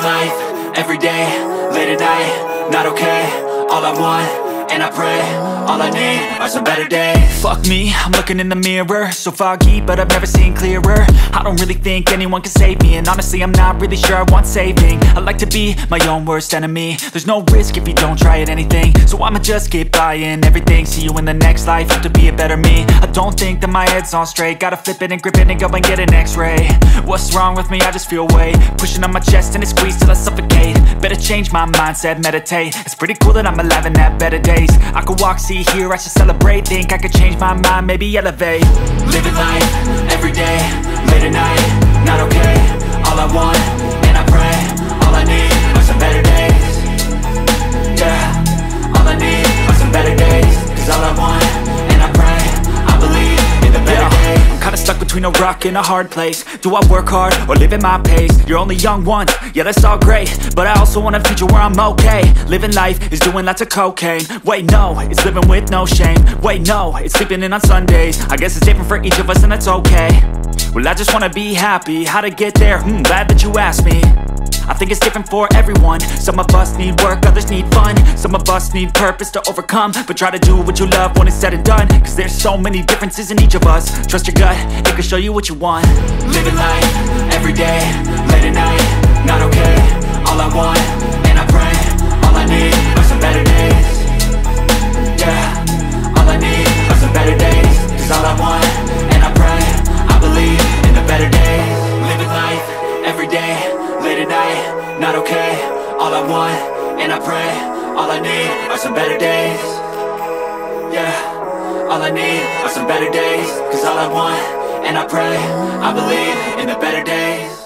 life, everyday, late at night, not okay. All I want, and I pray, all I need are some better days. Fuck me, I'm looking in the mirror, so foggy, but I've never seen clearer. I don't really think anyone can save me, and honestly I'm not really sure I want saving. I like to be my own worst enemy. There's no risk if you don't try at anything, so I'ma just keep buying everything. See you in the next life, have to be a better me. I don't think that my head's on straight, gotta flip it and grip it and go and get an x-ray. What's wrong with me? I just feel weight pushing on my chest and it squeezes till I suffocate. Better change my mindset, meditate. It's pretty cool that I'm alive and have better days. I could walk, see, hear, I should celebrate. Think I could change my mind, maybe elevate. Living life, everyday, late at night, not okay. All I want, and I pray, all I need are some better days. Yeah, all I need are some better days. Cause all I want, and I pray, I believe in the better days. I'm kinda stuck between a rock and a hard place. Do I work hard or live at my pace? You're only young once, yeah that's all great, but I also want a future where I'm okay. Living life is doing lots of cocaine. Wait no, it's living with no shame. Wait no, it's sleeping in on Sundays. I guess it's different for each of us and that's okay. Well I just wanna be happy, how to get there? Glad that you asked me. I think it's different for everyone. Some of us need work, others need fun. Some of us need purpose to overcome. But try to do what you love when it's said and done, cause there's so many differences in each of us. Trust your gut, it can show you what you want. Living life, everyday, late at night, not okay. All I want, and I pray, all I need are some better days. Yeah, all I need are some better days. Cause all I want, and I pray, I believe in the better days. Living life, everyday, late at night, not okay. All I want, and I pray, all I need are some better days. Yeah, all I need are some better days. Cause all I want, and I pray, I believe in the better days.